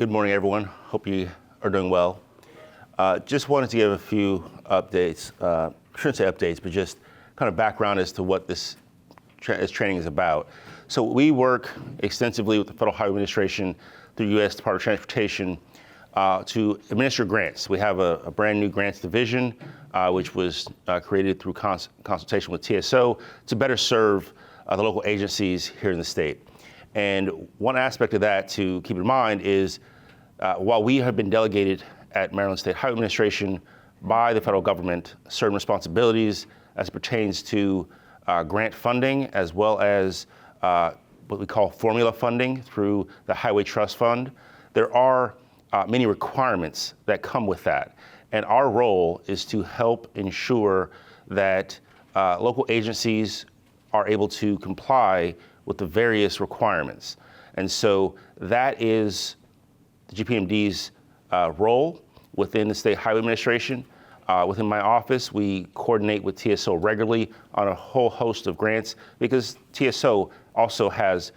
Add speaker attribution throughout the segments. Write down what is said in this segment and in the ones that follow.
Speaker 1: Good morning, everyone. Hope you are doing well. Just wanted to give a few updates. I shouldn't say updates, but just kind of background as to what this training is about. So we work extensively with the Federal Highway Administration through U.S. Department of Transportation to administer grants. We have a brand new grants division, which was created through consultation with TSO to better serve the local agencies here in the state. And one aspect of that to keep in mind is while we have been delegated at Maryland State Highway Administration by the federal government certain responsibilities as pertains to grant funding as well as what we call formula funding through the Highway Trust Fund, there are many requirements that come with that. And our role is to help ensure that local agencies are able to comply with the various requirements. And so that is the GPMD's role within the State Highway Administration. Within my office, we coordinate with TSO regularly on a whole host of grants because TSO also has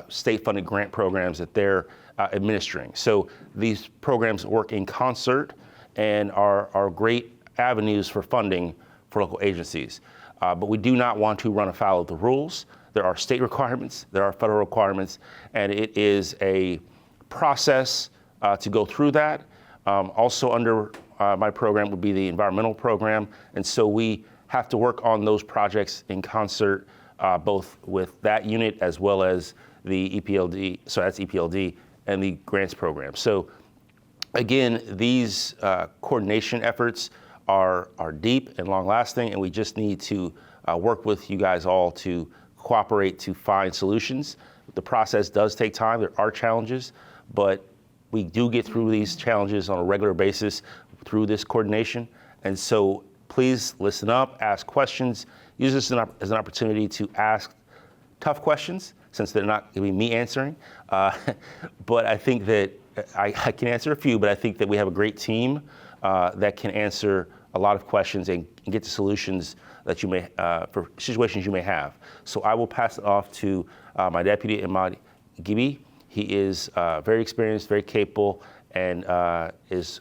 Speaker 1: state-funded grant programs that they're administering. So these programs work in concert and are great avenues for funding for local agencies. But we do not want to run afoul of the rules. There are state requirements, there are federal requirements, and it is a process to go through that. Also under my program would be the environmental program, and so we have to work on those projects in concert, both with that unit as well as the EPLD, so that's EPLD, and the grants program. So again, these coordination efforts are deep and long lasting, and we just need to work with you guys all to cooperate to find solutions. The process does take time. There are challenges, but we do get through these challenges on a regular basis through this coordination. And so please listen up, ask questions, use this as an opportunity to ask tough questions since they're not going to be me answering. But I think that I can answer a few, but I think that we have a great team that can answer a lot of questions and get to solutions that you may, for situations you may have. So I will pass it off to my deputy, Imad Gibi. He is very experienced, very capable, and is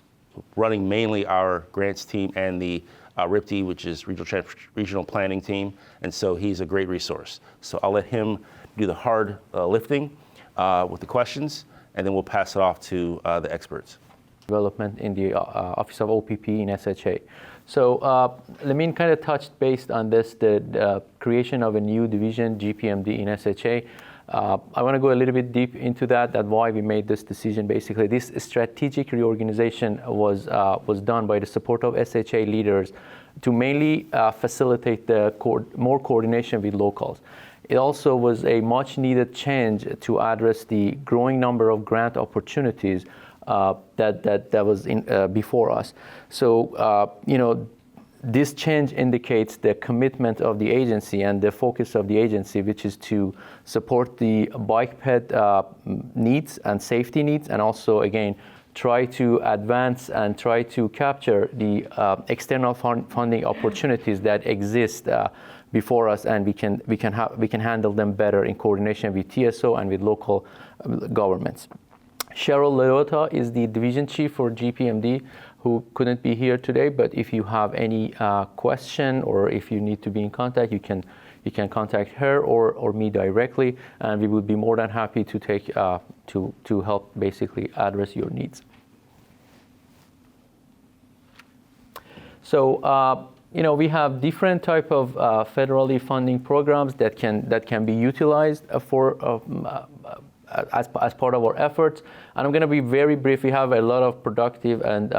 Speaker 1: running mainly our grants team and the RIPT, which is regional planning team. And so he's a great resource. So I'll let him do the hard lifting with the questions, and then we'll pass it off to the experts.
Speaker 2: Development in the Office of OPP in SHA. So Lamin kind of touched based on this, the creation of a new division, GPMD in SHA. I want to go a little bit deep into that why we made this decision. Basically, this strategic reorganization was done by the support of SHA leaders to mainly facilitate the more coordination with locals. It also was a much needed change to address the growing number of grant opportunities that was before us. So, this change indicates the commitment of the agency and the focus of the agency, which is to support the bike ped needs and safety needs, and also, again, try to advance and try to capture the external funding opportunities that exist before us, and we can handle them better in coordination with TSO and with local governments. Cheryl Leota is the division chief for GPMD, who couldn't be here today, but if you have any question or if you need to be in contact, you can contact her or me directly, and we would be more than happy to take to help basically address your needs. So we have different type of federally funding programs that can be utilized for as part of our efforts. And I'm going to be very brief. We have a lot of productive and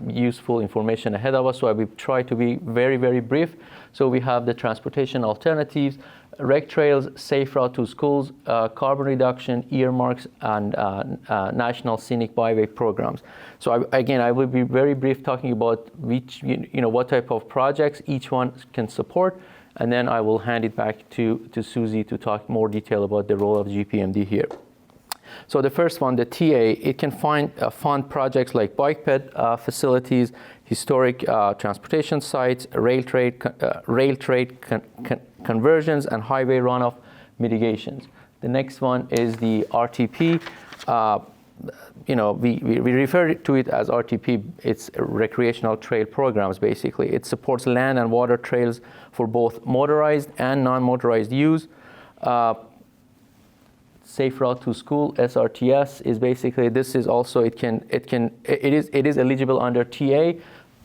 Speaker 2: useful information ahead of us, so I will try to be very, very brief. So we have the transportation alternatives, rec trails, safe route to schools, carbon reduction, earmarks, and national scenic byway programs. So I will be very brief talking about which, what type of projects each one can support, and then I will hand it back to Susie to talk more detail about the role of GPMD here. So the first one, the TA, it can fund projects like bike ped facilities, historic transportation sites, rail trade conversions, and highway runoff mitigations. The next one is the RTP. we refer to it as RTP. It's recreational trail programs, basically. It supports land and water trails for both motorized and non-motorized use. Safe Route to School, SRTS, is basically, this is also, it is eligible under TA,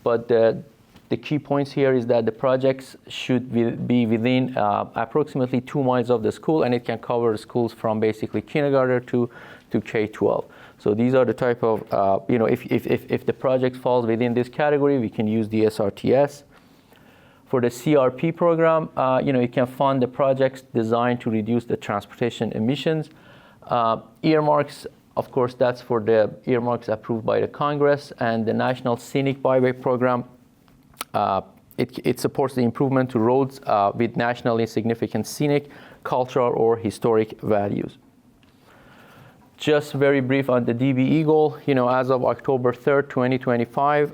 Speaker 2: but the key points here is that the projects should be within approximately 2 miles of the school, and it can cover schools from basically kindergarten to K-12. So these are the type of, if the project falls within this category, we can use the SRTS. For the CRP program, you can fund the projects designed to reduce the transportation emissions. Earmarks, of course, that's for the earmarks approved by the Congress, and the National Scenic Byway Program. It supports the improvement to roads with nationally significant scenic, cultural, or historic values. Just very brief on the DBE goal. As of October 3rd, 2025,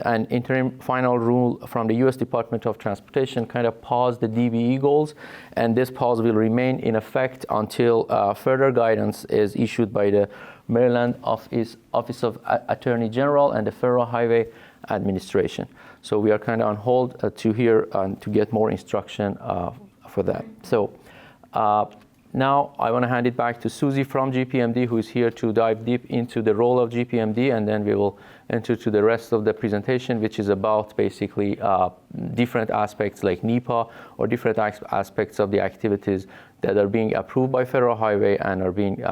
Speaker 2: an interim final rule from the U.S. Department of Transportation kind of paused the DBE goals, and this pause will remain in effect until further guidance is issued by the Maryland Office of Attorney General and the Federal Highway Administration. So we are kind of on hold to get more instruction for that. So now I want to hand it back to Susie from GPMD, who is here to dive deep into the role of GPMD, and then we will enter to the rest of the presentation, which is about basically different aspects like NEPA or different aspects of the activities that are being approved by Federal Highway and are being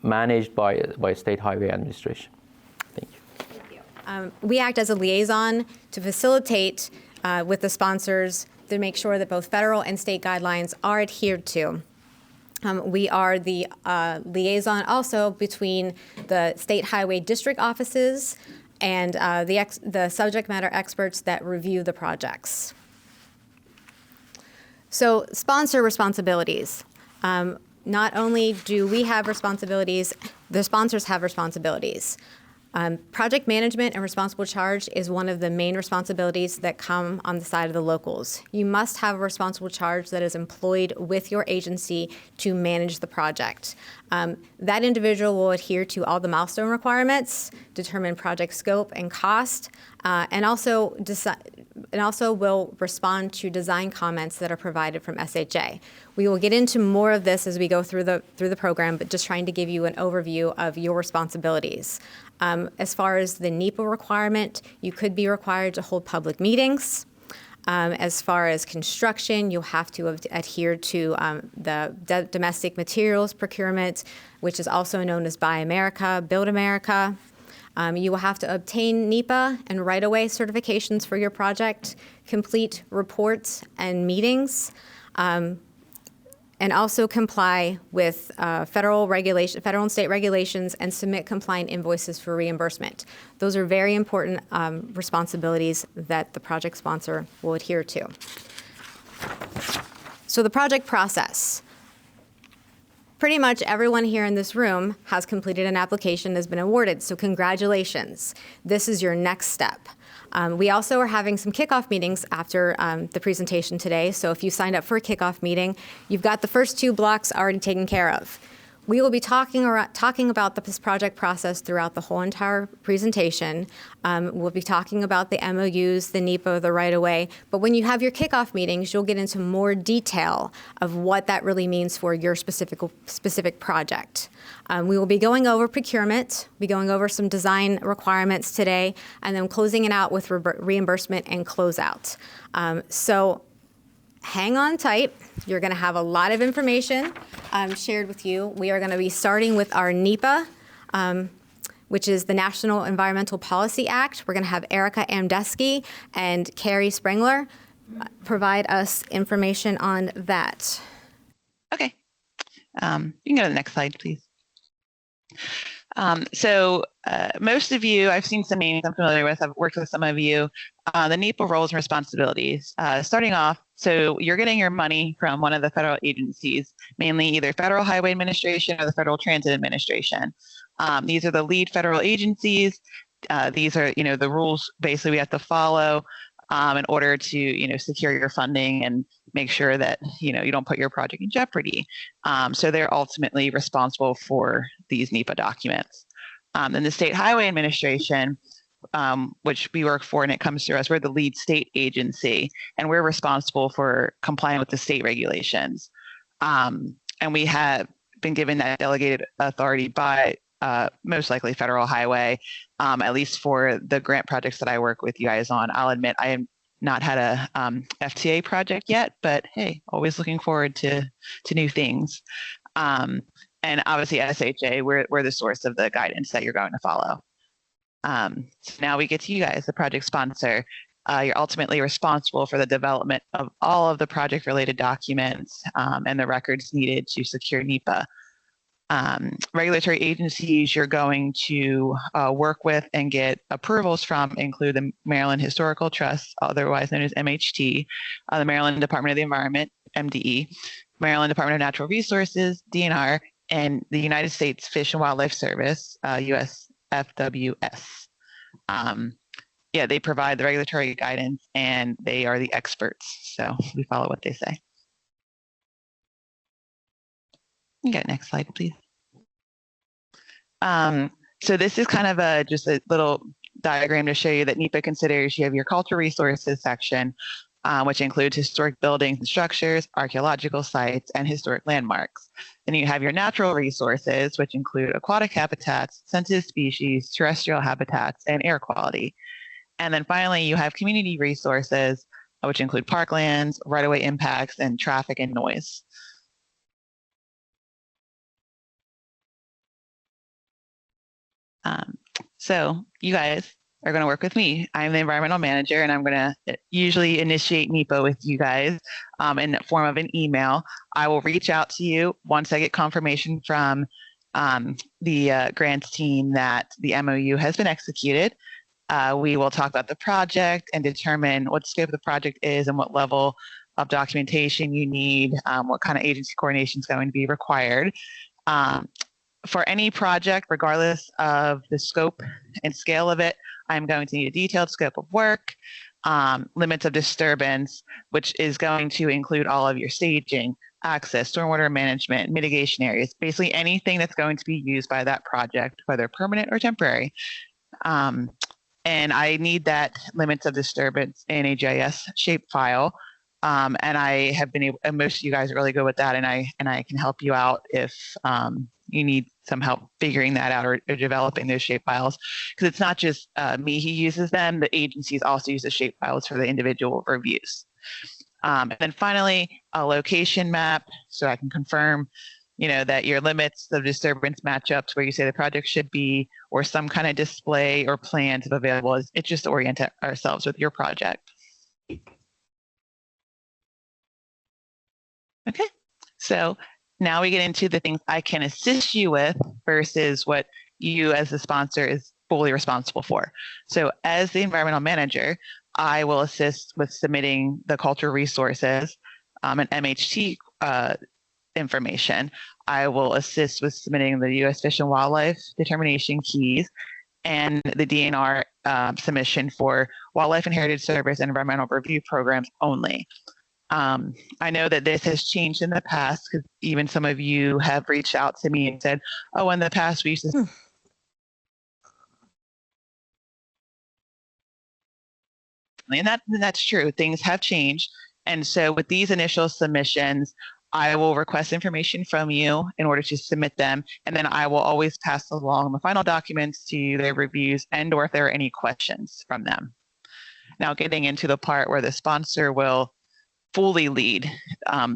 Speaker 2: managed by State Highway Administration. Thank you.
Speaker 3: We act as a liaison to facilitate with the sponsors to make sure that both federal and state guidelines are adhered to. We are the liaison also between the state highway district offices and the subject matter experts that review the projects. So sponsor responsibilities. Not only do we have responsibilities, the sponsors have responsibilities. Project management and responsible charge is one of the main responsibilities that come on the side of the locals. You must have a responsible charge that is employed with your agency to manage the project. That individual will adhere to all the milestone requirements, determine project scope and cost, and also will respond to design comments that are provided from SHA. We will get into more of this as we go through the program, but just trying to give you an overview of your responsibilities. As far as the NEPA requirement, you could be required to hold public meetings. As far as construction, you'll have to adhere to the domestic materials procurement, which is also known as Buy America, Build America. You will have to obtain NEPA and right-of-way certifications for your project, complete reports and meetings, and also comply with federal and state regulations and submit compliant invoices for reimbursement. Those are very important responsibilities that the project sponsor will adhere to. So the project process. Pretty much everyone here in this room has completed an application, has been awarded, so congratulations. This is your next step. We also are having some kickoff meetings after the presentation today, so if you signed up for a kickoff meeting, you've got the first 2 blocks already taken care of. We will be talking about this project process throughout the whole entire presentation. We'll be talking about the MOUs, the NEPA, the right-of-way, but when you have your kickoff meetings, you'll get into more detail of what that really means for your specific project. We will be going over procurement, be going over some design requirements today, and then closing it out with reimbursement and closeout. So hang on tight. You're going to have a lot of information shared with you. We are going to be starting with our NEPA, which is the National Environmental Policy Act. We're going to have Erica Amdeski and Carrie Sprengler provide us information on that.
Speaker 4: Okay. You can go to the next slide, please. Most of you, I've seen some names I'm familiar with. I've worked with some of you. The NEPA roles and responsibilities. Starting off, so you're getting your money from one of the federal agencies, mainly either Federal Highway Administration or the Federal Transit Administration. These are the lead federal agencies. These are, the rules basically we have to follow in order to, secure your funding and make sure that you don't put your project in jeopardy. So they're ultimately responsible for these NEPA documents. And the State Highway Administration, which we work for, and it comes through us, we're the lead state agency, and we're responsible for complying with the state regulations. And we have been given that delegated authority by most likely Federal Highway, at least for the grant projects that I work with you guys on. I'll admit I have not had a FTA project yet, but hey, always looking forward to new things. And obviously SHA, we're the source of the guidance that you're going to follow. So now we get to you guys, the project sponsor. You're ultimately responsible for the development of all of the project-related documents and the records needed to secure NEPA. Regulatory agencies you're going to work with and get approvals from include the Maryland Historical Trust, otherwise known as MHT, the Maryland Department of the Environment, MDE, Maryland Department of Natural Resources, DNR, and the United States Fish and Wildlife Service, USFWS. Yeah, they provide the regulatory guidance and they are the experts. So we follow what they say. You got next slide, please. So this is kind of just a little diagram to show you that NEPA considers you have your cultural resources section, which includes historic buildings and structures, archaeological sites, and historic landmarks. Then you have your natural resources, which include aquatic habitats, sensitive species, terrestrial habitats, and air quality. And then finally, you have community resources, which include parklands, right-of-way impacts, and traffic and noise. So you guys are going to work with me. I'm the environmental manager, and I'm going to usually initiate NEPA with you guys in the form of an email. I will reach out to you once I get confirmation from the grants team that the MOU has been executed. We will talk about the project and determine what the scope of the project is and what level of documentation you need, what kind of agency coordination is going to be required. For any project, regardless of the scope and scale of it, I'm going to need a detailed scope of work, limits of disturbance, which is going to include all of your staging, access, stormwater management, mitigation areas, basically anything that's going to be used by that project, whether permanent or temporary. And I need that limits of disturbance in a GIS shape file. And I have been able, and most of you guys are really good with that, and I can help you out if you need some help figuring that out or developing those shape files, because it's not just me who uses them. The agencies also use the shape files for the individual reviews. And then finally, a location map, so I can confirm, that your limits of disturbance match up to where you say the project should be, or some kind of display or plans if available. It's just to orient ourselves with your project. Okay, so now we get into the things I can assist you with versus what you as the sponsor is fully responsible for. So as the environmental manager, I will assist with submitting the cultural resources and MHT information. I will assist with submitting the U.S. Fish and Wildlife determination keys and the DNR submission for Wildlife and Heritage Service and environmental review programs only. I know that this has changed in the past because even some of you have reached out to me and said, oh, in the past we used to. And that's true. Things have changed. And so with these initial submissions, I will request information from you in order to submit them. And then I will always pass along the final documents to their reviews and or if there are any questions from them. Now getting into the part where the sponsor will fully lead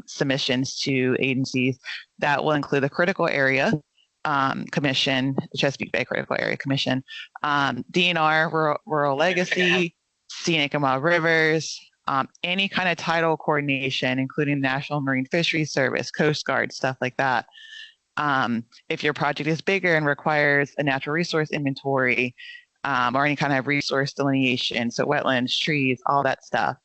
Speaker 4: submissions to agencies, that will include the Critical Area Commission, the Chesapeake Bay Critical Area Commission, DNR, Rural Legacy, Scenic and Wild Rivers, any kind of tidal coordination, including National Marine Fisheries Service, Coast Guard, stuff like that. If your project is bigger and requires a natural resource inventory or any kind of resource delineation, so wetlands, trees, all that stuff.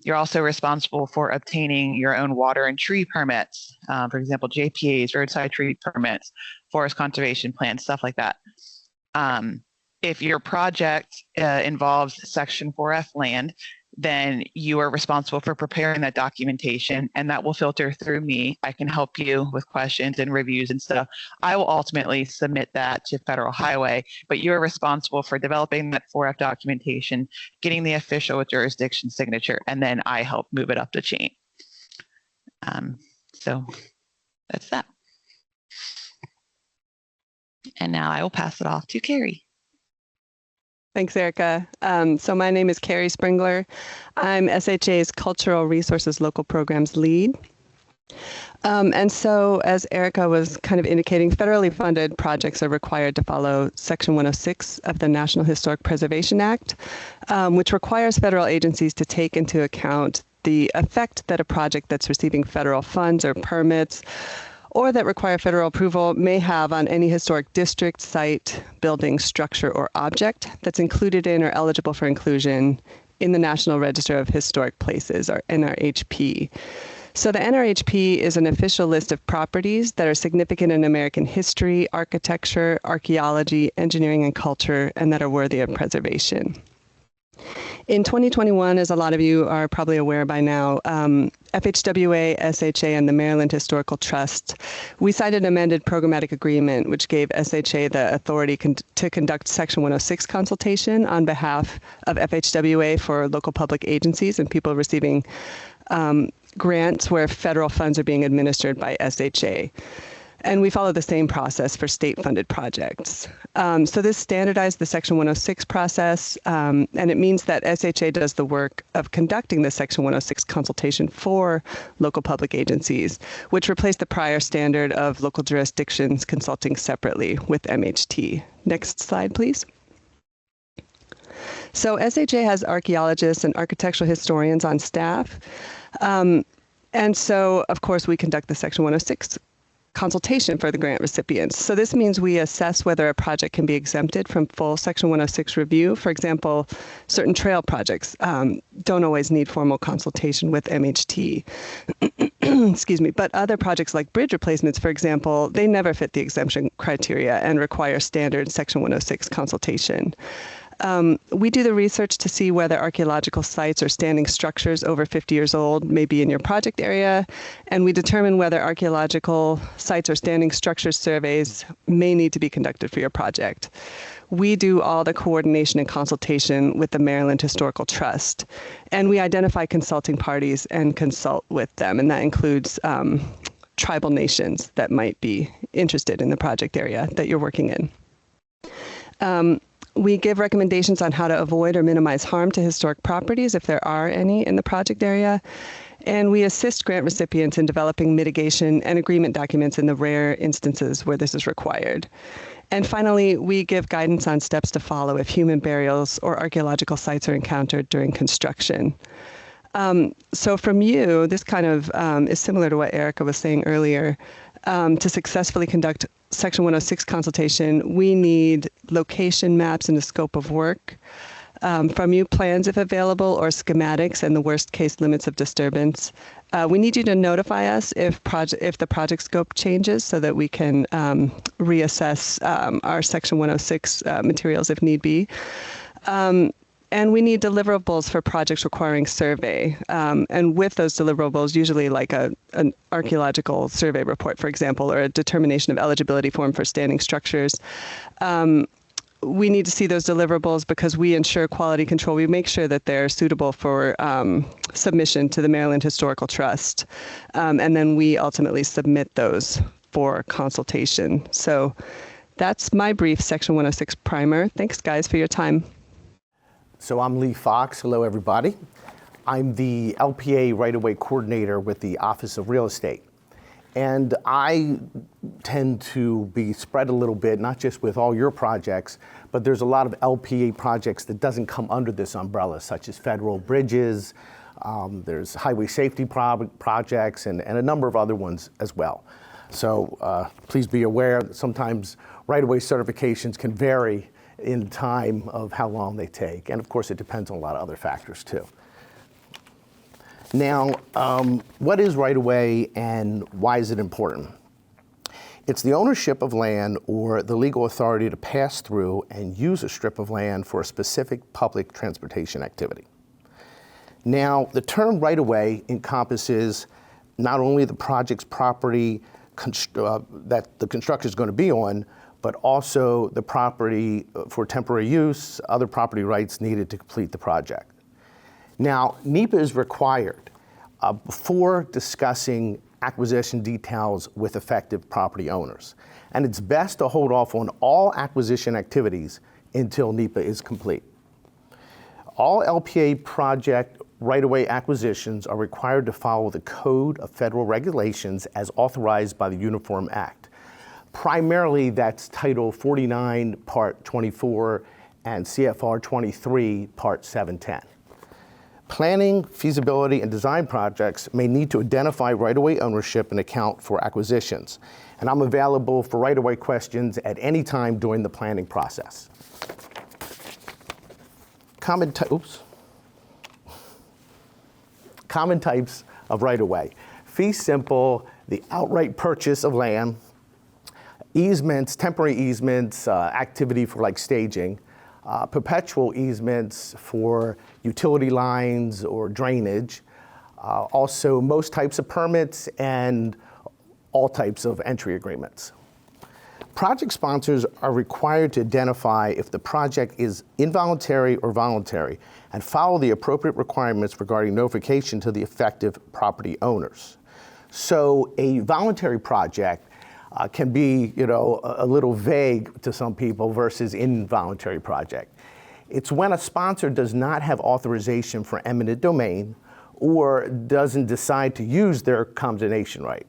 Speaker 4: You're also responsible for obtaining your own water and tree permits, for example, JPAs, roadside tree permits, forest conservation plans, stuff like that. If your project involves Section 4F land, then you are responsible for preparing that documentation, and that will filter through me. I can help you with questions and reviews and stuff. I will ultimately submit that to Federal Highway, but you are responsible for developing that 4F documentation, getting the official with jurisdiction signature, and then I help move it up the chain. So that's that. And now I will pass it off to Carrie.
Speaker 5: Thanks, Erica. So my name is Carrie Springler. I'm SHA's Cultural Resources Local Programs Lead. And so, as Erica was kind of indicating, federally funded projects are required to follow Section 106 of the National Historic Preservation Act, which requires federal agencies to take into account the effect that a project that's receiving federal funds or permits or that require federal approval may have on any historic district, site, building, structure, or object that's included in or eligible for inclusion in the National Register of Historic Places, or NRHP. So the NRHP is an official list of properties that are significant in American history, architecture, archaeology, engineering, and culture, and that are worthy of preservation. In 2021, as a lot of you are probably aware by now, FHWA, SHA, and the Maryland Historical Trust, we signed an amended programmatic agreement which gave SHA the authority to conduct Section 106 consultation on behalf of FHWA for local public agencies and people receiving grants where federal funds are being administered by SHA. And we follow the same process for state-funded projects. So this standardized the Section 106 process, and it means that SHA does the work of conducting the Section 106 consultation for local public agencies, which replaced the prior standard of local jurisdictions consulting separately with MHT. Next slide, please. So SHA has archaeologists and architectural historians on staff. And so, of course, we conduct the Section 106 consultation for the grant recipients. So this means we assess whether a project can be exempted from full Section 106 review. For example, certain trail projects don't always need formal consultation with MHT. Excuse me, but other projects like bridge replacements, for example, they never fit the exemption criteria and require standard Section 106 consultation. We do the research to see whether archaeological sites or standing structures over 50 years old may be in your project area, and we determine whether archaeological sites or standing structures surveys may need to be conducted for your project. We do all the coordination and consultation with the Maryland Historical Trust, and we identify consulting parties and consult with them, and that includes tribal nations that might be interested in the project area that you're working in. We give recommendations on how to avoid or minimize harm to historic properties, if there are any in the project area. And we assist grant recipients in developing mitigation and agreement documents in the rare instances where this is required. And finally, we give guidance on steps to follow if human burials or archaeological sites are encountered during construction. So from you, this kind of is similar to what Erica was saying earlier. To successfully conduct Section 106 consultation, we need location maps and the scope of work. From you, plans if available, or schematics and the worst case limits of disturbance. We need you to notify us if the project scope changes so that we can reassess our Section 106 materials if need be. And we need deliverables for projects requiring survey. And with those deliverables, usually like an archaeological survey report, for example, or a determination of eligibility form for standing structures. We need to see those deliverables because we ensure quality control. We make sure that they're suitable for submission to the Maryland Historical Trust. And then we ultimately submit those for consultation. So that's my brief Section 106 primer. Thanks, guys, for your time.
Speaker 6: So I'm Lee Fox. Hello, everybody. I'm the LPA right-of-way coordinator with the Office of Real Estate. And I tend to be spread a little bit, not just with all your projects, but there's a lot of LPA projects that doesn't come under this umbrella, such as federal bridges, there's highway safety projects, and a number of other ones as well. So please be aware that sometimes right-of-way certifications can vary in time of how long they take. And of course, it depends on a lot of other factors too. Now, what is right-of-way and why is it important? It's the ownership of land or the legal authority to pass through and use a strip of land for a specific public transportation activity. Now, the term right-of-way encompasses not only the project's property that the construction is going to be on, but also the property for temporary use, other property rights needed to complete the project. Now, NEPA is required before discussing acquisition details with affected property owners. And it's best to hold off on all acquisition activities until NEPA is complete. All LPA project right-of-way acquisitions are required to follow the Code of Federal Regulations as authorized by the Uniform Act. Primarily, that's Title 49, Part 24, and CFR 23, Part 710. Planning, feasibility, and design projects may need to identify right-of-way ownership and account for acquisitions. And I'm available for right-of-way questions at any time during the planning process. Common types of right-of-way. Fee simple, the outright purchase of land, easements, temporary easements, activity for like staging, perpetual easements for utility lines or drainage, also most types of permits and all types of entry agreements. Project sponsors are required to identify if the project is involuntary or voluntary and follow the appropriate requirements regarding notification to the effective property owners. So a voluntary project can be, a little vague to some people versus involuntary project. It's when a sponsor does not have authorization for eminent domain or doesn't decide to use their condemnation right.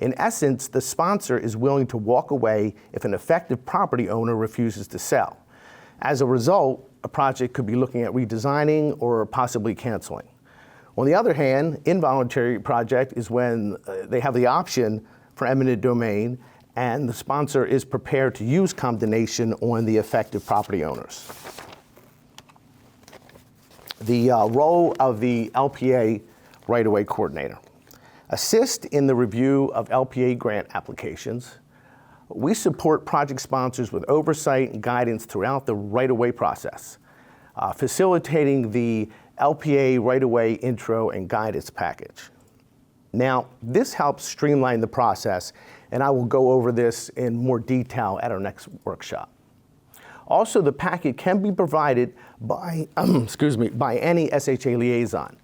Speaker 6: In essence, the sponsor is willing to walk away if an effective property owner refuses to sell. As a result, a project could be looking at redesigning or possibly canceling. On the other hand, involuntary project is when they have the option for eminent domain and the sponsor is prepared to use condemnation on the effective property owners. The role of the LPA right-of-way coordinator. Assist in the review of LPA grant applications. We support project sponsors with oversight and guidance throughout the right-of-way process, facilitating the LPA right-of-way intro and guidance package. Now, this helps streamline the process, and I will go over this in more detail at our next workshop. Also, the packet can be provided by, by any SHA liaison.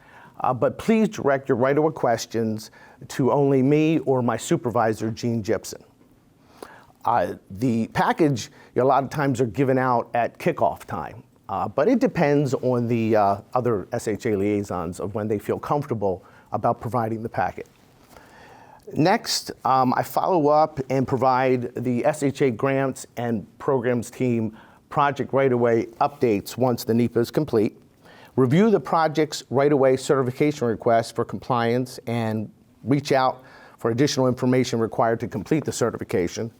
Speaker 6: But please direct your right-of-way questions to only me or my supervisor, Gene Gibson. The package, a lot of times, are given out at kickoff time, but it depends on the other SHA liaisons of when they feel comfortable about providing the packet. Next, I follow up and provide the SHA grants and programs team project right-of-way updates once the NEPA is complete. Review the project's right-of-way certification request for compliance and reach out for additional information required to complete the certification.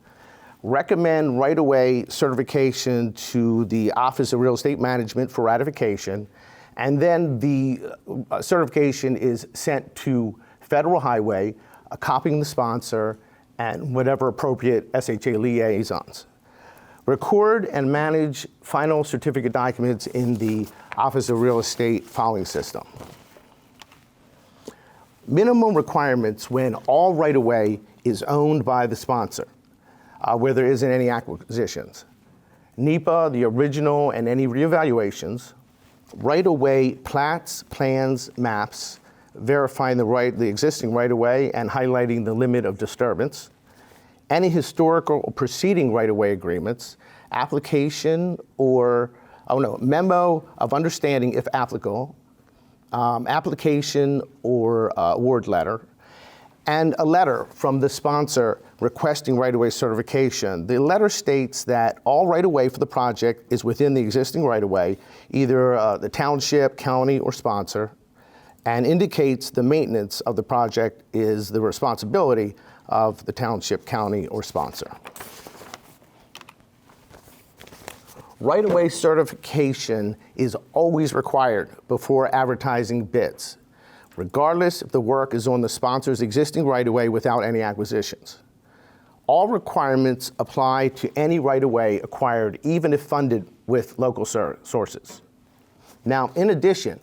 Speaker 6: Recommend right-of-way certification to the Office of Real Estate Management for ratification. And then the certification is sent to Federal Highway, copying the sponsor and whatever appropriate SHA liaisons. Record and manage final certificate documents in the Office of Real Estate filing system. Minimum requirements when all right-of-way is owned by the sponsor, where there isn't any acquisitions. NEPA, the original, and any reevaluations. Right-of-way plats, plans, maps, verifying the existing right-of-way and highlighting the limit of disturbance. Any historical or preceding right-of-way agreements, application or memo of understanding if applicable, application or award letter, and a letter from the sponsor requesting right-of-way certification. The letter states that all right-of-way for the project is within the existing right-of-way, either the township, county, or sponsor, and indicates the maintenance of the project is the responsibility of the township, county, or sponsor. Right-of-way certification is always required before advertising bids, regardless if the work is on the sponsor's existing right-of-way without any acquisitions. All requirements apply to any right-of-way acquired, even if funded with local sources. Now, in addition,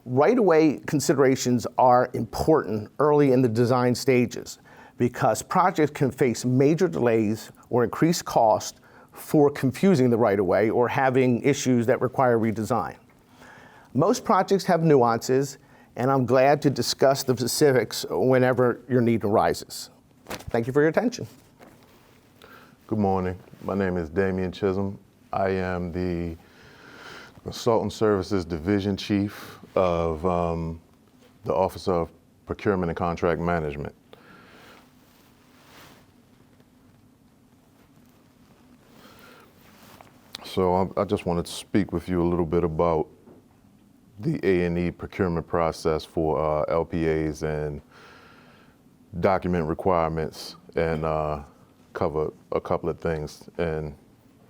Speaker 6: Right-of-way considerations are important early in the design stages because projects can face major delays or increased cost for confusing the right-of-way or having issues that require redesign. Most projects have nuances, and I'm glad to discuss the specifics whenever your need arises. Thank you for your attention.
Speaker 7: Good morning. My name is Damian Chisholm. I am the Consultant Services Division Chief of the Office of Procurement and Contract Management. So I just wanted to speak with you a little bit about the A&E procurement process for LPAs and document requirements and cover a couple of things. And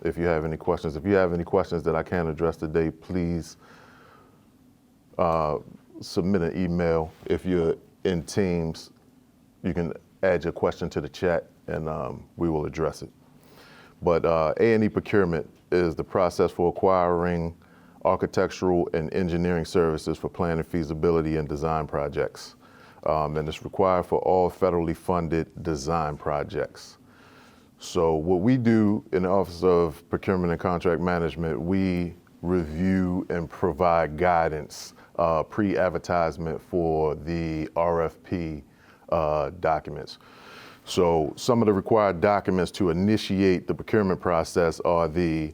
Speaker 7: if you have any questions that I can't address today, please submit an email. If you're in Teams, you can add your question to the chat and we will address it. But A&E procurement is the process for acquiring architectural and engineering services for planning, feasibility, and design projects. And it's required for all federally funded design projects. So what we do in the Office of Procurement and Contract Management, we review and provide guidance, pre-advertisement for the RFP documents. So some of the required documents to initiate the procurement process are the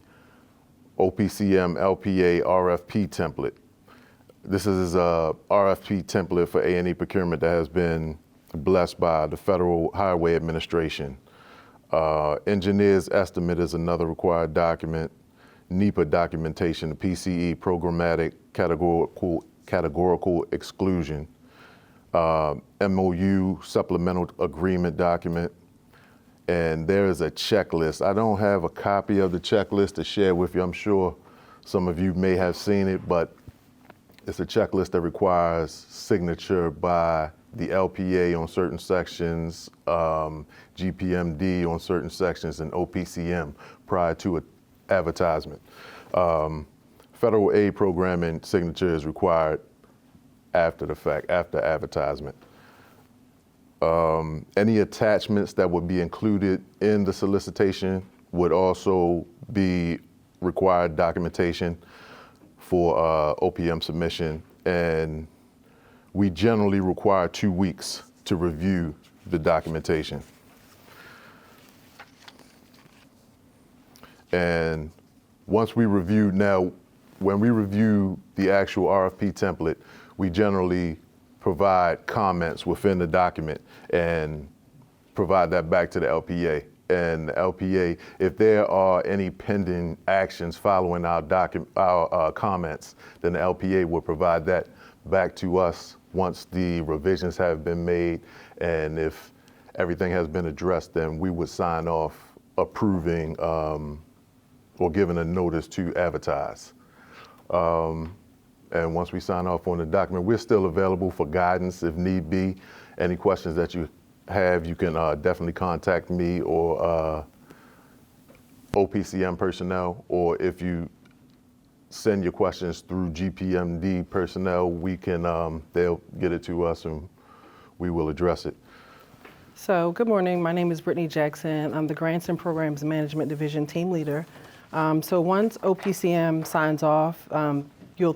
Speaker 7: OPCM LPA RFP template. This is a RFP template for A&E procurement that has been blessed by the Federal Highway Administration. Engineer's estimate is another required document. NEPA documentation, the PCE, programmatic categorical exclusion. MOU, supplemental agreement document. And there is a checklist. I don't have a copy of the checklist to share with you. I'm sure some of you may have seen it, but it's a checklist that requires signature by the LPA on certain sections, GPMD on certain sections, and OPCM prior to an advertisement. Federal aid programming signature is required after the fact, after advertisement. Any attachments that would be included in the solicitation would also be required documentation for OPM submission, and we generally require 2 weeks to review the documentation. And once we review, when we review the actual RFP template, we generally provide comments within the document and provide that back to the LPA. And the LPA, if there are any pending actions following our comments, then the LPA will provide that back to us once the revisions have been made. And if everything has been addressed, then we would sign off approving or giving a notice to advertise. And once we sign off on the document, we're still available for guidance if need be. Any questions that you have, you can definitely contact me or OPCM personnel, or if you send your questions through GPMD personnel, we can, they'll get it to us and we will address it.
Speaker 8: So good morning, my name is Brittany Jackson. I'm the Grants and Programs Management Division Team Leader. So once OPCM signs off, you'll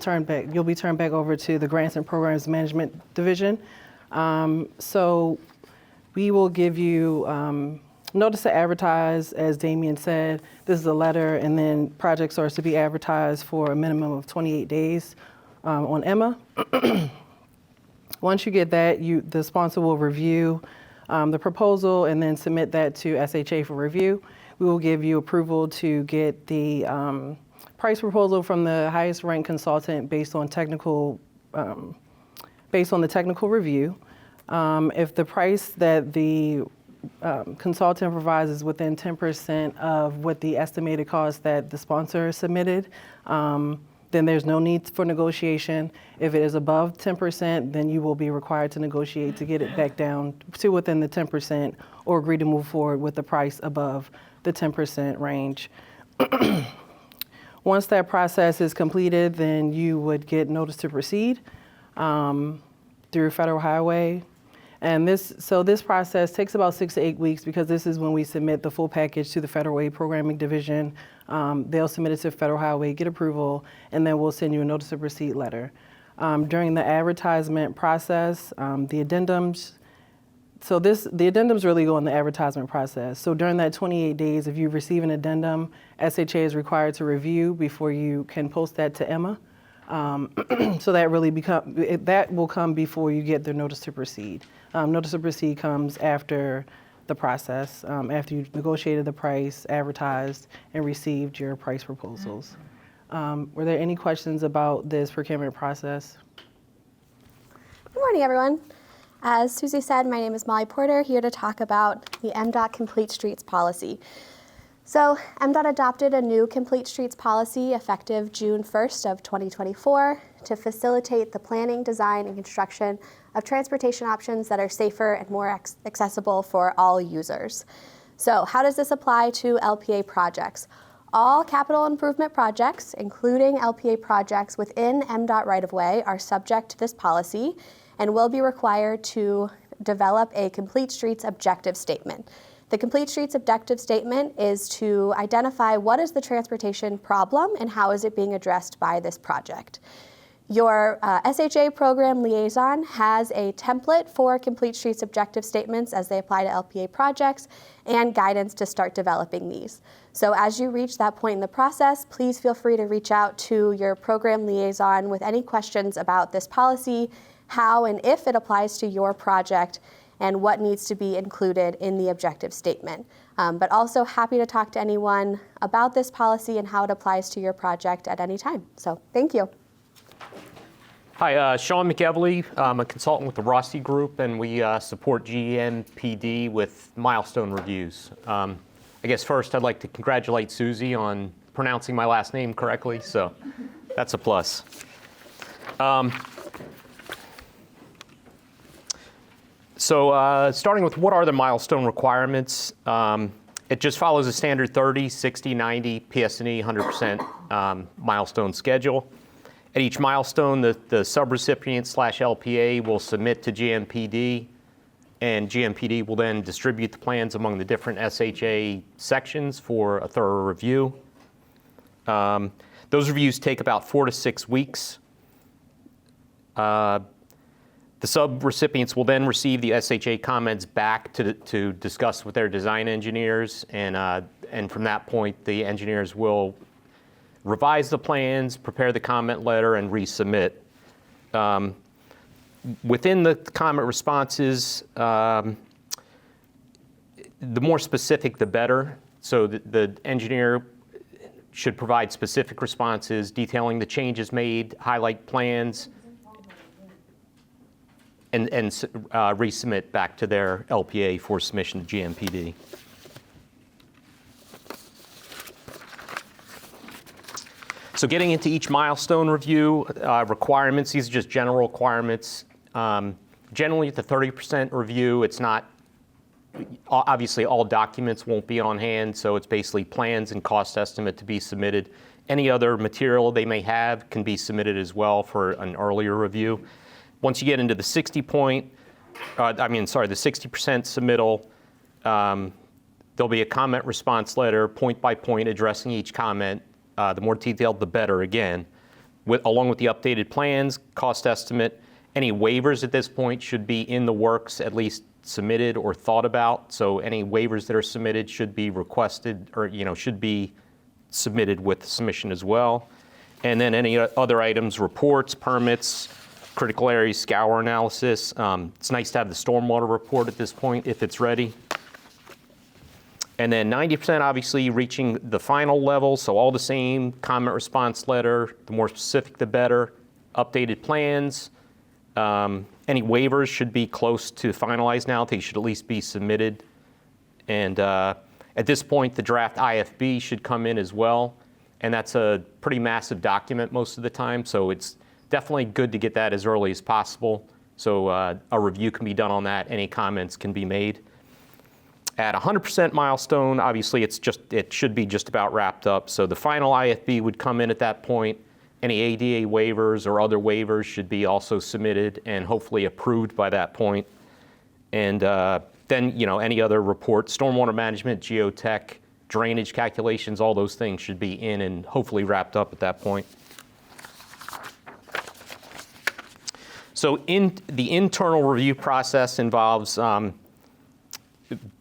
Speaker 8: be turned back over to the Grants and Programs Management Division. So we will give you notice to advertise, as Damian said. This is a letter, and then projects are to be advertised for a minimum of 28 days on EMA. Once you get that, the sponsor will review the proposal and then submit that to SHA for review. We will give you approval to get the price proposal from the highest ranked consultant based on the technical review. If the price that the consultant provides is within 10% of what the estimated cost that the sponsor submitted, then there's no need for negotiation. If it is above 10%, then you will be required to negotiate to get it back down to within the 10% or agree to move forward with the price above the 10% range. Once that process is completed, then you would get notice to proceed. through Federal Highway. And this process takes about 6 to 8 weeks because this is when we submit the full package to the Federal Aid Programming Division. They'll submit it to Federal Highway, get approval, and then we'll send you a notice of receipt letter. During the advertisement process, the addendums, the addendums really go in the advertisement process. So during that 28 days, if you receive an addendum, SHA is required to review before you can post that to Emma. So that really that will come before you get the notice to proceed. Notice to proceed comes after the process, after you've negotiated the price, advertised, and received your price proposals. Were there any questions about this procurement process?
Speaker 9: Good morning, everyone. As Susie said, my name is Molly Porter, here to talk about the MDOT Complete Streets policy. So MDOT adopted a new Complete Streets policy effective June 1st of 2024 to facilitate the planning, design, and construction of transportation options that are safer and more accessible for all users. So how does this apply to LPA projects? All capital improvement projects, including LPA projects within MDOT right-of-way, are subject to this policy and will be required to develop a Complete Streets objective statement. The Complete Streets objective statement is to identify what is the transportation problem and how is it being addressed by this project. Your SHA program liaison has a template for Complete Streets objective statements as they apply to LPA projects and guidance to start developing these. So as you reach that point in the process, please feel free to reach out to your program liaison with any questions about this policy, how and if it applies to your project, and what needs to be included in the objective statement. But also happy to talk to anyone about this policy and how it applies to your project at any time. So thank you.
Speaker 10: Hi, Sean McEvely. I'm a consultant with the Rossi Group, and we support GMPD with milestone reviews. I guess first I'd like to congratulate Susie on pronouncing my last name correctly, so that's a plus. So starting with what are the milestone requirements, it just follows a standard 30, 60, 90, PS&E 100% milestone schedule. At each milestone, the subrecipient / LPA will submit to GMPD, and GMPD will then distribute the plans among the different SHA sections for a thorough review. Those reviews take about 4 to 6 weeks. The subrecipients will then receive the SHA comments back to discuss with their design engineers, and from that point, the engineers will revise the plans, prepare the comment letter, and resubmit. Within the comment responses, the more specific, the better. So the engineer should provide specific responses detailing the changes made, highlight plans, and resubmit back to their LPA for submission to GMPD. So getting into each milestone review, requirements, these are just general requirements. Generally at the 30% review, it's not, obviously all documents won't be on hand, so it's basically plans and cost estimate to be submitted. Any other material they may have can be submitted as well for an earlier review. Once you get into the 60% submittal, there'll be a comment response letter, point by point, addressing each comment. The more detailed, the better, again, along with the updated plans, cost estimate. Any waivers at this point should be in the works, at least submitted or thought about. So any waivers that are submitted should be requested or should be submitted with submission as well. And then any other items, reports, permits, critical areas, scour analysis. It's nice to have the stormwater report at this point if it's ready. And then 90% obviously reaching the final level, so all the same, comment response letter, the more specific the better, updated plans. Any waivers should be close to finalized now, they should at least be submitted. And at this point, the draft IFB should come in as well, and that's a pretty massive document most of the time, so it's definitely good to get that as early as possible, so a review can be done on that, any comments can be made. At 100% milestone, obviously it should be just about wrapped up. So the final IFB would come in at that point, Any ADA waivers or other waivers should be also submitted and hopefully approved by that point. And then, any other report, stormwater management, geotech, drainage calculations, all those things should be in and hopefully wrapped up at that point. So the internal review process involves,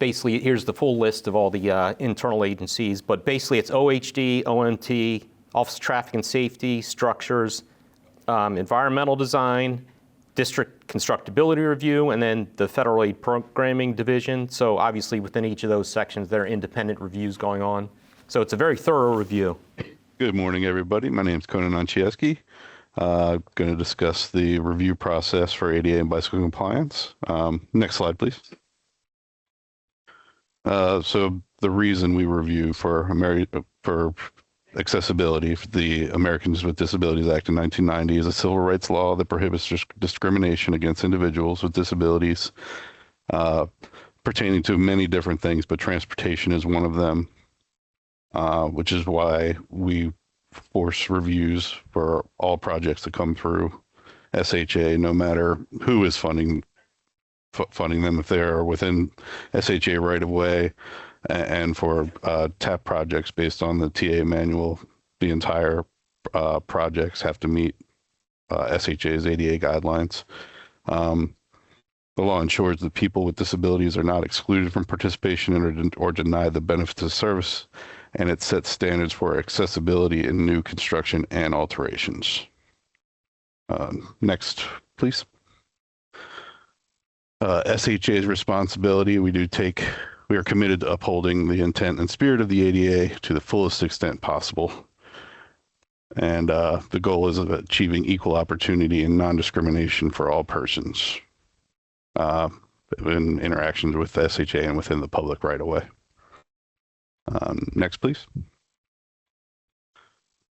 Speaker 10: basically, here's the full list of all the internal agencies, but basically it's OHD, OMT, Office of Traffic and Safety, Structures, Environmental Design, District Constructability Review, and then the Federal Aid Programming Division. So obviously within each of those sections, there are independent reviews going on. So it's a very thorough review.
Speaker 11: Good morning, everybody. My name is Conan Onchieski. Going to discuss the review process for ADA and bicycle compliance. Next slide, please. So the reason we review for accessibility, the Americans with Disabilities Act of 1990 is a civil rights law that prohibits discrimination against individuals with disabilities pertaining to many different things, but transportation is one of them, which is why we force reviews for all projects to come through SHA, no matter who is funding them, if they're within SHA right of way, and for TAP projects based on the TA manual, the entire projects have to meet SHA's ADA guidelines. The law ensures that people with disabilities are not excluded from participation or denied the benefits of service, and it sets standards for accessibility in new construction and alterations. Next, please. SHA's responsibility, we are committed to upholding the intent and spirit of the ADA to the fullest extent possible. And the goal is of achieving equal opportunity and non-discrimination for all persons in interactions with the SHA and within the public right of way. Next, please.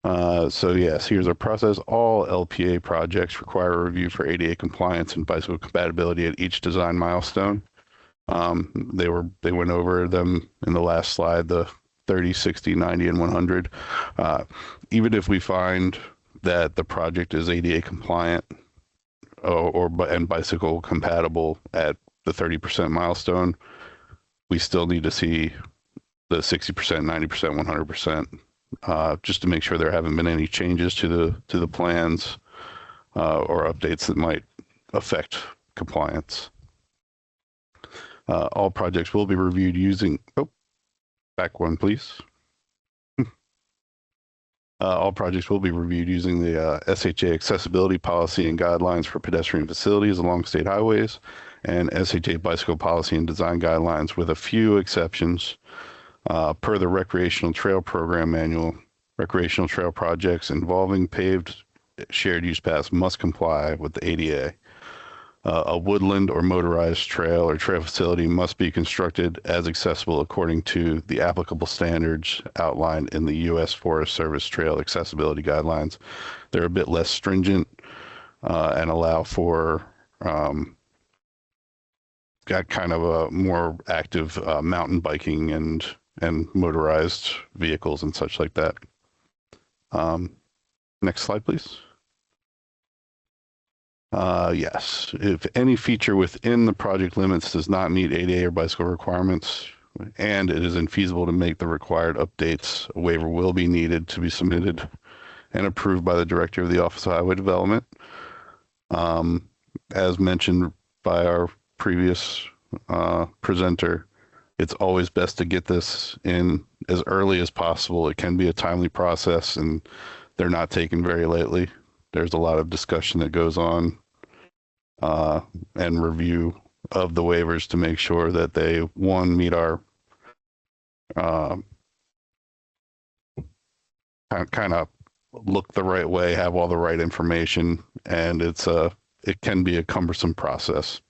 Speaker 11: So yes, here's our process. All LPA projects require a review for ADA compliance and bicycle compatibility at each design milestone. They went over them in the last slide, the 30, 60, 90, and 100. Even if we find that the project is ADA compliant and bicycle compatible at the 30% milestone, we still need to see the 60%, 90%, 100%, just to make sure there haven't been any changes to the plans or updates that might affect compliance. All projects will be reviewed using, back one, please. All projects will be reviewed using the SHA accessibility policy and guidelines for pedestrian facilities along state highways and SHA bicycle policy and design guidelines, with a few exceptions. Per the recreational trail program manual, recreational trail projects involving paved shared use paths must comply with the ADA. A woodland or motorized trail or trail facility must be constructed as accessible according to the applicable standards outlined in the U.S. Forest Service Trail Accessibility Guidelines. They're a bit less stringent and allow for kind of a more active mountain biking and motorized vehicles and such like that. Next slide, please. Yes, if any feature within the project limits does not meet ADA or bicycle requirements, and it is infeasible to make the required updates, a waiver will be needed to be submitted and approved by the Director of the Office of Highway Development. As mentioned by our previous presenter, it's always best to get this in as early as possible. It can be a timely process, and they're not taken very lightly. There's a lot of discussion that goes on and review of the waivers to make sure that they, one, meet our kind of look the right way, have all the right information, and it can be a cumbersome process.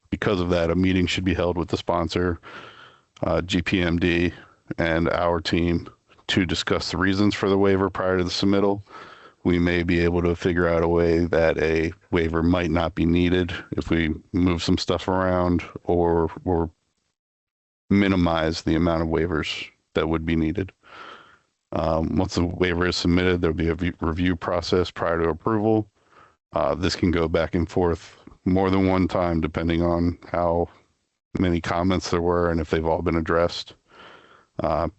Speaker 11: Because of that, a meeting should be held with the sponsor, GPMD, and our team to discuss the reasons for the waiver prior to the submittal. We may be able to figure out a way that a waiver might not be needed if we move some stuff around or minimize the amount of waivers that would be needed. Once the waiver is submitted, there'll be a review process prior to approval. This can go back and forth more than one time, depending on how many comments there were and if they've all been addressed.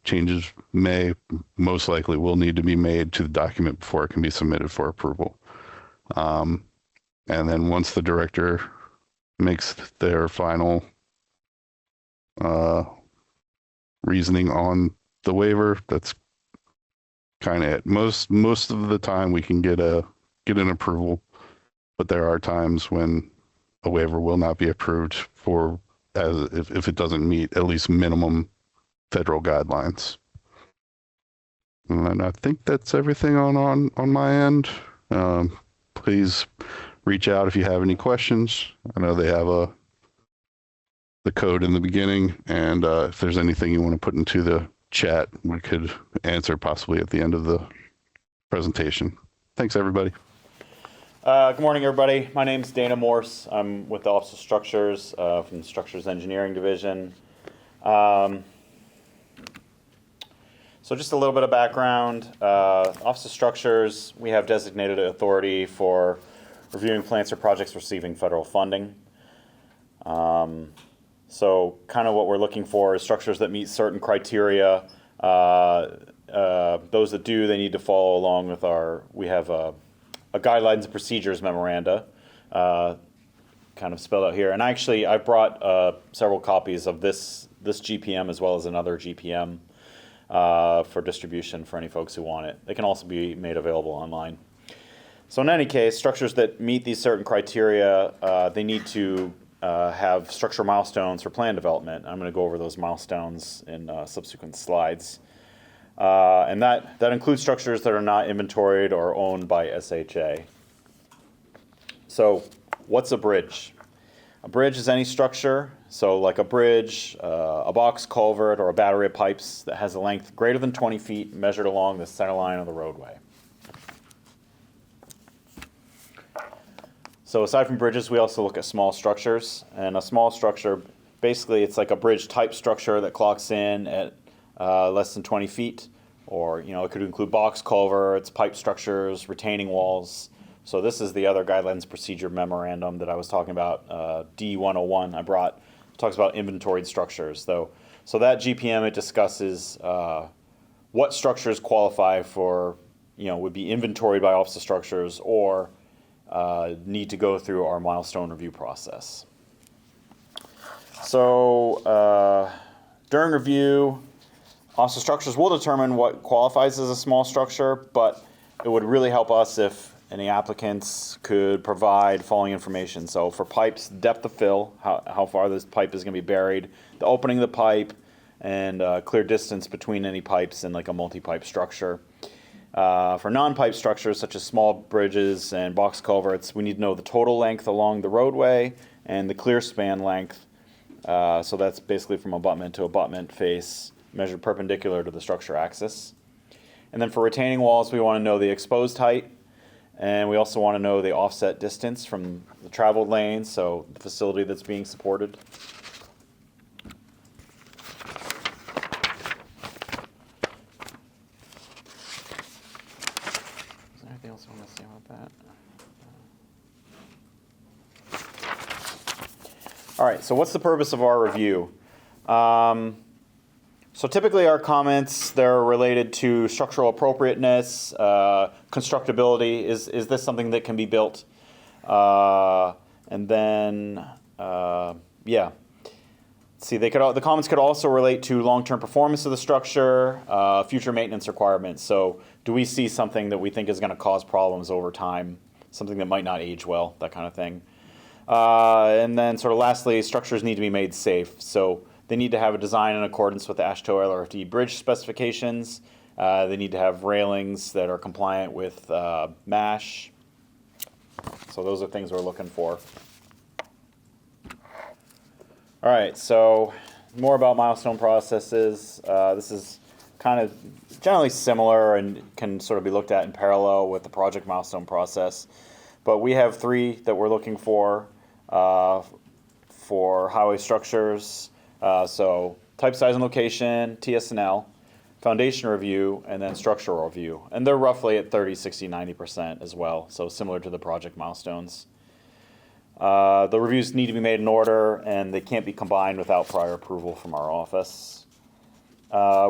Speaker 11: Changes most likely will need to be made to the document before it can be submitted for approval. And then once the director makes their final reasoning on the waiver, that's kind of it. Most of the time we can get an approval, but there are times when a waiver will not be approved if it doesn't meet at least minimum federal guidelines. And I think that's everything on my end. Please reach out if you have any questions. I know they have the code in the beginning, and if there's anything you want to put into the chat, we could answer possibly at the end of the presentation. Thanks, everybody.
Speaker 12: Good morning, everybody. My name's Dana Morse. I'm with the Office of Structures from the Structures Engineering Division. So just a little bit of background. Office of Structures, we have designated authority for reviewing plans for projects receiving federal funding. So kind of what we're looking for is structures that meet certain criteria. Those that do, they need to follow along with we have a guidelines and procedures memoranda kind of spelled out here. And actually, I brought several copies of this GPM as well as another GPM for distribution for any folks who want it. They can also be made available online. So in any case, structures that meet these certain criteria, they need to have structural milestones for plan development. I'm going to go over those milestones in subsequent slides. And that includes structures that are not inventoried or owned by SHA. So what's a bridge? A bridge is any structure, so like a bridge, a box culvert, or a battery of pipes that has a length greater than 20 feet measured along the center line of the roadway. So aside from bridges, we also look at small structures. And a small structure, basically it's like a bridge type structure that clocks in at less than 20 feet. Or, it could include box culverts, pipe structures, retaining walls. So this is the other guidelines procedure memorandum that I was talking about, D101 I brought. It talks about inventoried structures, though. So that GPM, it discusses what structures qualify for, would be inventoried by Office of Structures or need to go through our milestone review process. So during review, Office of Structures will determine what qualifies as a small structure, but it would really help us if any applicants could provide following information. So for pipes, depth of fill, how far this pipe is going to be buried, the opening of the pipe, and clear distance between any pipes in like a multi-pipe structure. For non-pipe structures such as small bridges and box culverts, we need to know the total length along the roadway and the clear span length. So that's basically from abutment to abutment face, measured perpendicular to the structure axis. And then for retaining walls, we want to know the exposed height, and we also want to know the offset distance from the traveled lane, so the facility that's being supported. Is there anything else I want to say about that? All right, so what's the purpose of our review? So typically our comments, they're related to structural appropriateness, constructability. Is this something that can be built? And then, yeah. See, the comments could also relate to long-term performance of the structure, future maintenance requirements. So do we see something that we think is going to cause problems over time, something that might not age well, that kind of thing. And then sort of lastly, structures need to be made safe. So they need to have a design in accordance with the AASHTO LRFD bridge specifications. They need to have railings that are compliant with MASH. So those are things we're looking for. All right, so more about milestone processes. This is kind of generally similar and can sort of be looked at in parallel with the project milestone process. But we have three that we're looking for highway structures. So type, size, and location, TS&L. foundation review, and then structural review. And they're roughly at 30, 60, 90% as well, so similar to the project milestones. The reviews need to be made in order, and they can't be combined without prior approval from our office.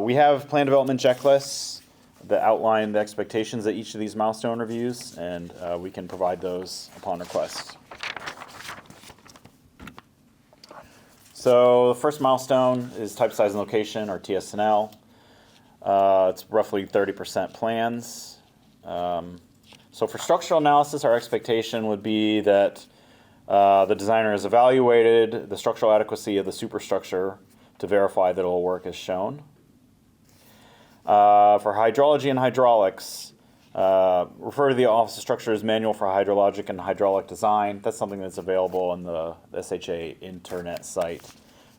Speaker 12: We have plan development checklists that outline the expectations at each of these milestone reviews, and we can provide those upon request. So the first milestone is type, size, and location, or TSNL. It's roughly 30% plans. So for structural analysis, our expectation would be that the designer has evaluated the structural adequacy of the superstructure to verify that it will work as shown. For hydrology and hydraulics, refer to the Office of Structures Manual for Hydrologic and Hydraulic Design. That's something that's available on the SHA internet site.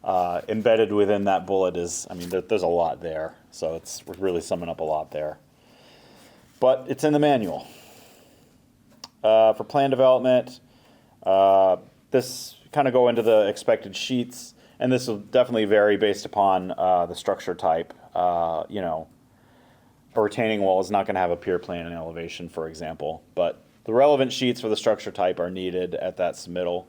Speaker 12: Embedded within that bullet is, there's a lot there, so it's really summing up a lot there. But it's in the manual. For plan development, this kind of go into the expected sheets, and this will definitely vary based upon the structure type. A retaining wall is not going to have a pier plan and elevation, for example, but the relevant sheets for the structure type are needed at that submittal.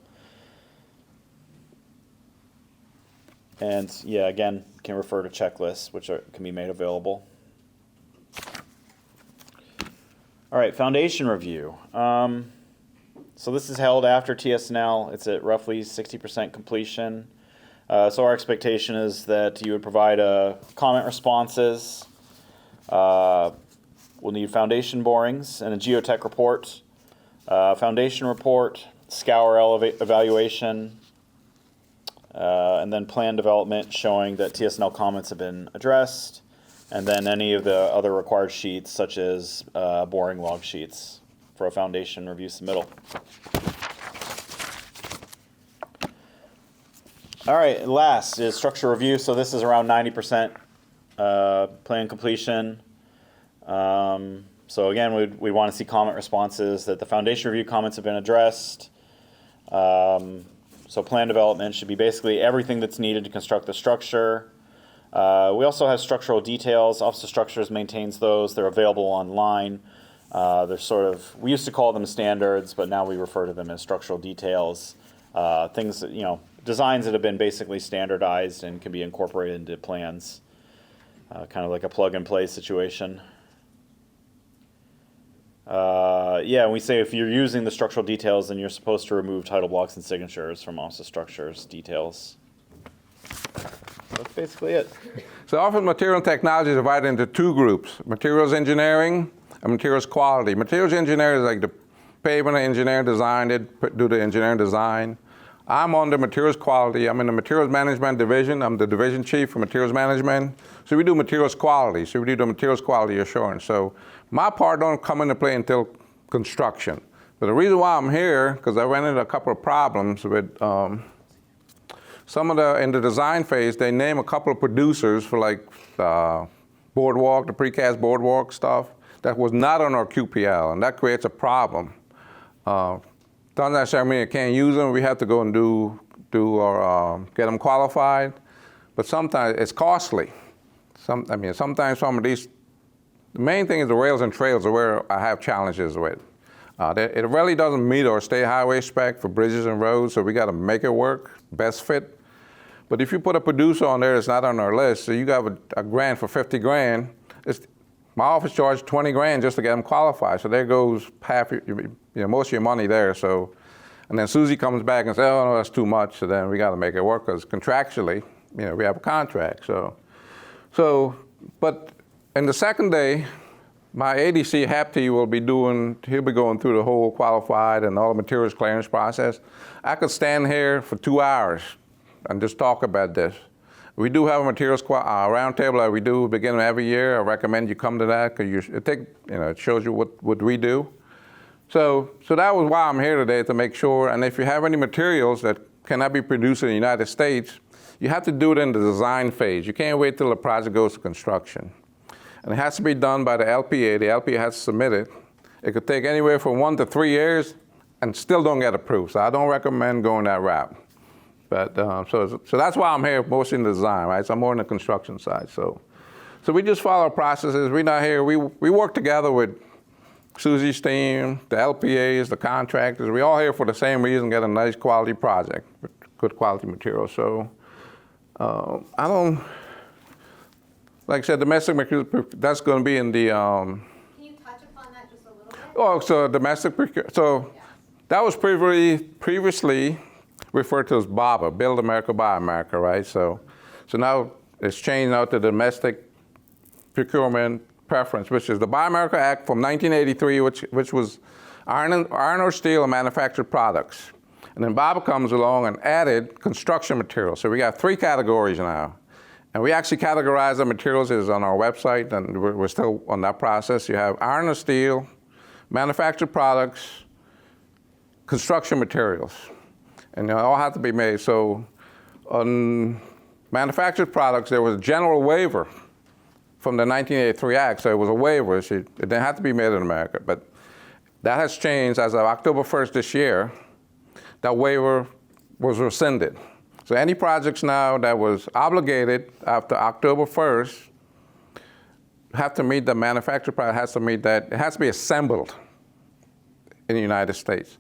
Speaker 12: And yeah, again, can refer to checklists, which can be made available. All right, foundation review. So this is held after TSNL. It's at roughly 60% completion. So our expectation is that you would provide comment responses. We'll need foundation borings and a geotech report, foundation report, scour evaluation, and then plan development showing that TSNL comments have been addressed, and then any of the other required sheets such as boring log sheets for a foundation review submittal. All right, last is structure review. So this is around 90% plan completion. So again, we want to see comment responses that the foundation review comments have been addressed. So plan development should be basically everything that's needed to construct the structure. We also have structural details. Office of Structures maintains those. They're available online. They're we used to call them standards, but now we refer to them as structural details. Things that, designs that have been basically standardized and can be incorporated into plans. Kind of like a plug-and-play situation. We say if you're using the structural details, then you're supposed to remove title blocks and signatures from Office of Structures details. That's basically it.
Speaker 13: So Office of Material and Technology is divided into two groups, materials engineering and materials quality. Materials engineering is like the pavement engineer designed it, do the engineering design. I'm on the materials quality. I'm in the materials management division. I'm the division chief for materials management. So we do materials quality. So we do the materials quality assurance. So my part don't come into play until construction. But the reason why I'm here, because I ran into a couple of problems with some of in the design phase, they name a couple of producers for like boardwalk, the precast boardwalk stuff that was not on our QPL, and that creates a problem. Doesn't necessarily mean I can't use them. We have to go and get them qualified, but sometimes it's costly. Sometimes some of these, the main thing is the rails and trails are where I have challenges with. It really doesn't meet our state highway spec for bridges and roads, so we got to make it work, best fit. But if you put a producer on there that's not on our list, so you got a grant for 50 grand, my office charged 20 grand just to get them qualified. So there goes half, most of your money there. So, and then Susie comes back and says, oh no, that's too much. So then we got to make it work because contractually, we have a contract. But in the second day, my ADC Hapti he'll be going through the whole qualified and all the materials clearance process. I could stand here for 2 hours and just talk about this. We do have a materials roundtable that we do beginning of every year. I recommend you come to that because it shows you what we do. So that was why I'm here today, to make sure. And if you have any materials that cannot be produced in the United States, you have to do it in the design phase. You can't wait till the project goes to construction. And it has to be done by the LPA. The LPA has to submit it. It could take anywhere from 1 to 3 years and still don't get approved. So I don't recommend going that route. But so that's why I'm here, mostly in the design, right? So I'm more on the construction side. So So we just follow processes. We're not here. We work together with Susie's team, the LPAs, the contractors. We all here for the same reason, get a nice quality project with good quality material. So I don't, like I said, domestic material, that's going to be in the.
Speaker 3: Can you touch upon that just a little bit?
Speaker 13: Oh, so domestic procurement. So that was previously referred to as BABA, Build America, Buy America, right? So now it's changed now to domestic procurement preference, which is the Buy America Act from 1983, which was iron or steel and manufactured products. And then BABA comes along and added construction materials. So we got 3 categories now. And we actually categorize the materials as on our website, and we're still on that process. You have iron or steel, manufactured products, construction materials. And they all have to be made. So on manufactured products, there was a general waiver from the 1983 Act. So it was a waiver. It didn't have to be made in America. But that has changed as of October 1st this year. That waiver was rescinded. So any projects now that was obligated after October 1st have to meet the manufactured product, has to meet that. It has to be assembled in the United States.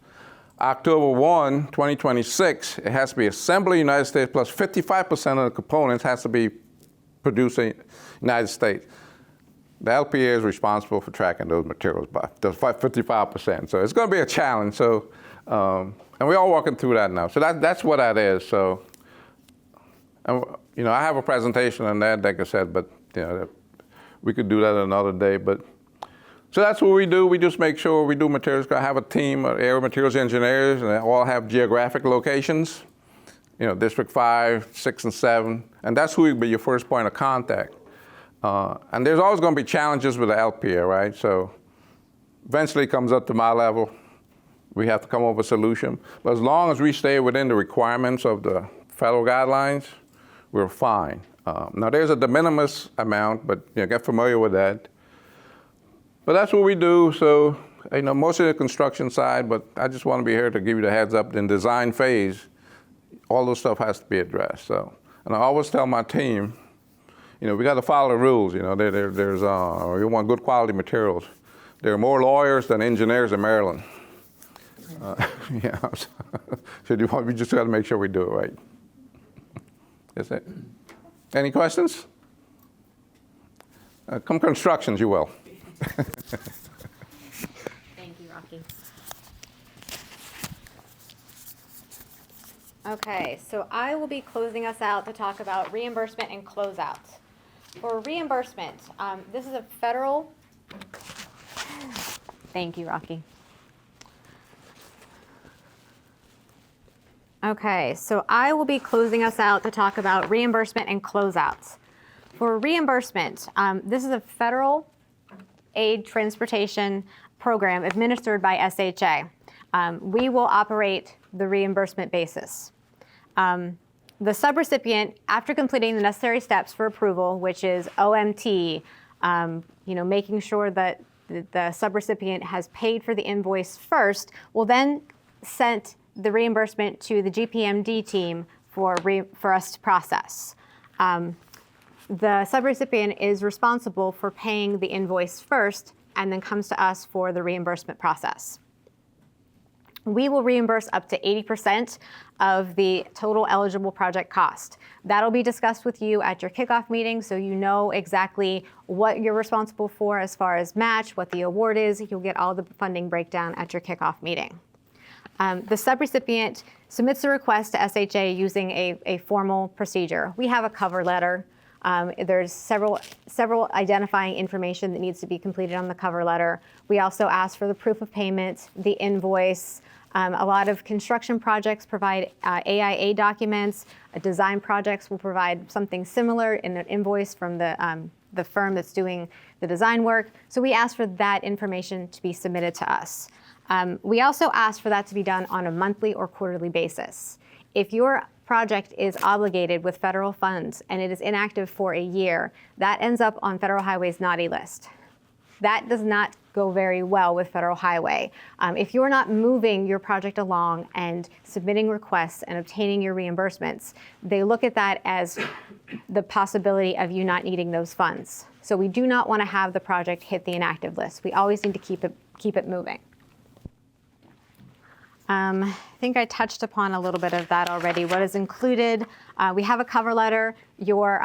Speaker 13: October 1, 2026, it has to be assembled in the United States, plus 55% of the components has to be produced in the United States. The LPA is responsible for tracking those materials by those 55%. So it's going to be a challenge. So, and we're all working through that now. So that's what that is. So, and, I have a presentation on that, like I said, but we could do that another day. But so that's what we do. We just make sure we do materials. I have a team of area materials engineers, and they all have geographic locations. District 5, 6, and 7, and that's who will be your first point of contact. And there's always going to be challenges with the LPA, right? So eventually it comes up to my level. We have to come up with a solution. But as long as we stay within the requirements of the federal guidelines, we're fine. Now there's a de minimis amount, but get familiar with that. But that's what we do. So most of the construction side, but I just want to be here to give you the heads up. In design phase, all those stuff has to be addressed. So, and I always tell my team, we got to follow the rules. There's we want good quality materials. There are more lawyers than engineers in Maryland. So we just got to make sure we do it right. That's it. Any questions? Come constructions, you will.
Speaker 3: Thank you, Rocky. Okay, so I will be closing us out to talk about reimbursement and closeout. For reimbursement, this is a federal. Thank you, Rocky. Okay, so I will be closing us out to talk about reimbursement and closeouts. For reimbursement, this is a federal aid transportation program administered by SHA. We will operate the reimbursement basis. The subrecipient, after completing the necessary steps for approval, which is OMT, making sure that the subrecipient has paid for the invoice first, will then send the reimbursement to the GPMD team for us to process. The subrecipient is responsible for paying the invoice first and then comes to us for the reimbursement process. We will reimburse up to 80% of the total eligible project cost. That'll be discussed with you at your kickoff meeting, so you know exactly what you're responsible for as far as match, what the award is. You'll get all the funding breakdown at your kickoff meeting. The subrecipient submits a request to SHA using a formal procedure. We have a cover letter. There's several identifying information that needs to be completed on the cover letter. We also ask for the proof of payment, the invoice. A lot of construction projects provide AIA documents. Design projects will provide something similar in an invoice from the firm that's doing the design work. So we ask for that information to be submitted to us. We also ask for that to be done on a monthly or quarterly basis. If your project is obligated with federal funds and it is inactive for a year, that ends up on Federal Highway's naughty list. That does not go very well with Federal Highway. If you're not moving your project along and submitting requests and obtaining your reimbursements, they look at that as the possibility of you not needing those funds. So we do not want to have the project hit the inactive list. We always need to keep it moving. I think I touched upon a little bit of that already. What is included, we have a cover letter. Your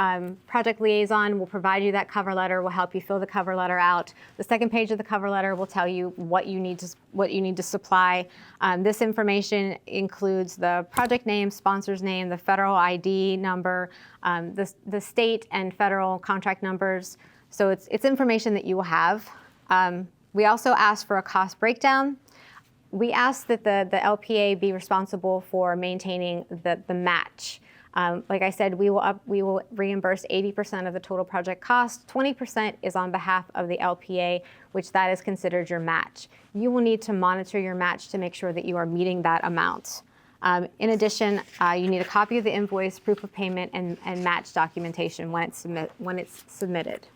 Speaker 3: project liaison will provide you that cover letter, will help you fill the cover letter out. The second page of the cover letter will tell you what you need to supply. This information includes the project name, sponsor's name, the federal ID number, the state and federal contract numbers. So it's information that you will have. We also ask for a cost breakdown. We ask that the LPA be responsible for maintaining the match. Like I said, we will reimburse 80% of the total project cost. 20% is on behalf of the LPA, which that is considered your match. You will need to monitor your match to make sure that you are meeting that amount. In addition, you need a copy of the invoice, proof of payment, and match documentation when it's submitted.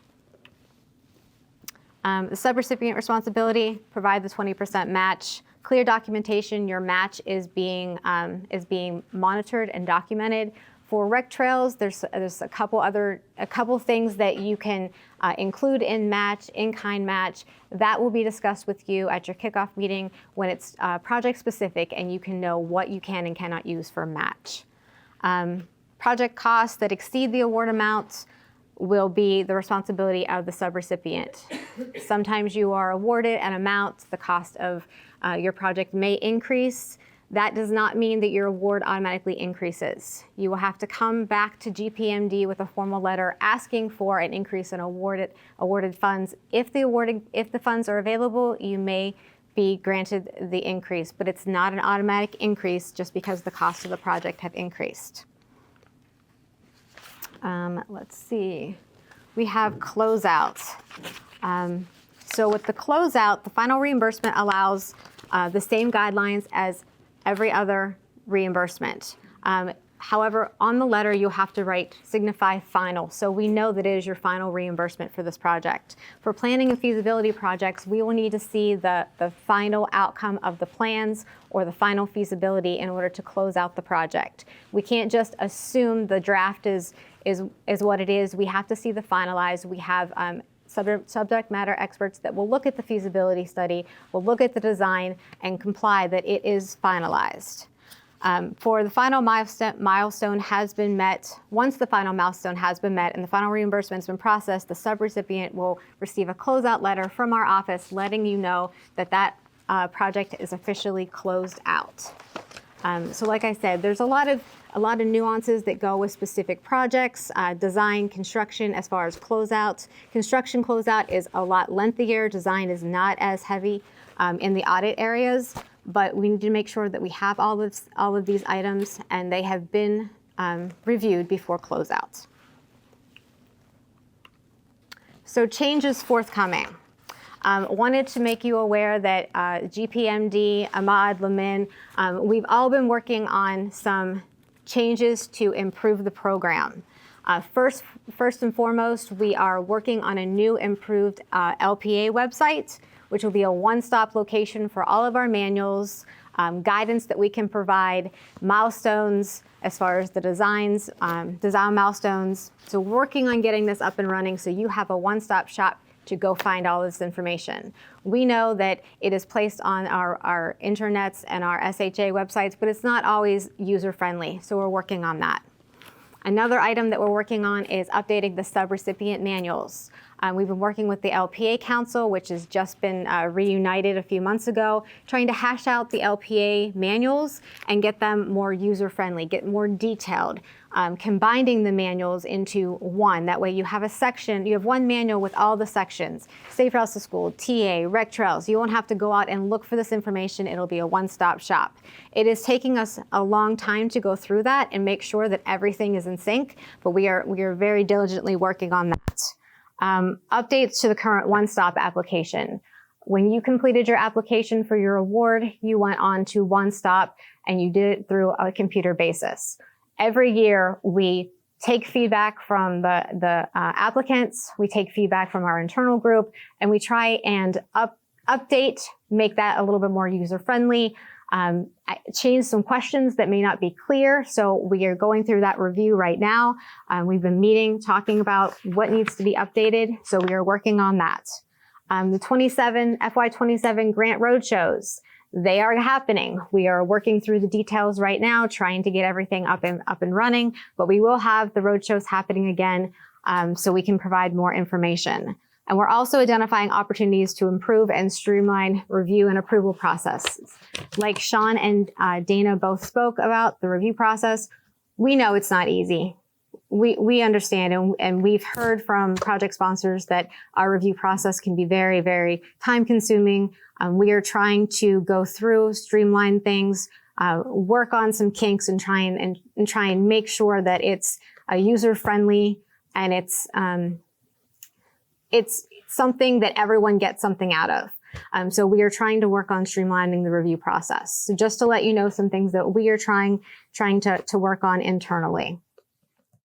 Speaker 3: The subrecipient responsibility, provide the 20% match. Clear documentation, your match is being monitored and documented. For rec trails, there's a couple things that you can include in kind match. That will be discussed with you at your kickoff meeting when it's project specific, and you can know what you can and cannot use for match. Project costs that exceed the award amounts will be the responsibility of the subrecipient. Sometimes you are awarded an amount, the cost of your project may increase. That does not mean that your award automatically increases. You will have to come back to GPMD with a formal letter asking for an increase in awarded funds. If the funds are available, you may be granted the increase, but it's not an automatic increase just because the cost of the project have increased. Let's see. We have closeouts. So with the closeout, the final reimbursement allows the same guidelines as every other reimbursement. However, on the letter, you'll have to signify final, so we know that it is your final reimbursement for this project. For planning and feasibility projects, we will need to see the final outcome of the plans or the final feasibility in order to close out the project. We can't just assume the draft is what it is. We have to see the finalized. We have subject matter experts that will look at the feasibility study, will look at the design, and comply that it is finalized. For the final milestone has been met, once the final milestone has been met and the final reimbursement has been processed, the subrecipient will receive a closeout letter from our office letting you know that project is officially closed out. So like I said, there's a lot of nuances that go with specific projects, design, construction, as far as closeouts. Construction closeout is a lot lengthier. Design is not as heavy in the audit areas, but we need to make sure that we have all of these items and they have been reviewed before closeout. So changes forthcoming. Wanted to make you aware that GPMD, Ahmad, Lamin, we've all been working on some changes to improve the program. First and foremost, we are working on a new improved LPA website, which will be a one-stop location for all of our manuals, guidance that we can provide, milestones as far as the design milestones. So working on getting this up and running so you have a one-stop shop to go find all this information. We know that it is placed on our internets and our SHA websites, but it's not always user-friendly, so we're working on that. Another item that we're working on is updating the subrecipient manuals. We've been working with the LPA Council, which has just been reunited a few months ago, trying to hash out the LPA manuals and get them more user-friendly, get more detailed, combining the manuals into one. That way you have a section, you have one manual with all the sections, Safe Routes to School, TA, rec trails. You won't have to go out and look for this information. It'll be a one-stop shop. It is taking us a long time to go through that and make sure that everything is in sync, but we are very diligently working on that. Updates to the current one-stop application. When you completed your application for your award, you went on to One Stop and you did it through a computer basis. Every year, we take feedback from the applicants, we take feedback from our internal group, and we try and update, make that a little bit more user-friendly, changed some questions that may not be clear. So we are going through that review right now. We've been meeting, talking about what needs to be updated. So we are working on that. The FY27 grant roadshows, they are happening. We are working through the details right now, trying to get everything up and running, but we will have the roadshows happening again so we can provide more information. And we're also identifying opportunities to improve and streamline review and approval processes. Like Sean and Dana both spoke about the review process, we know it's not easy. We understand, and we've heard from project sponsors that our review process can be very, very time consuming. We are trying to go through, streamline things, work on some kinks, and try and make sure that it's user friendly and it's something that everyone gets something out of. So we are trying to work on streamlining the review process. So just to let you know some things that we are trying to work on internally.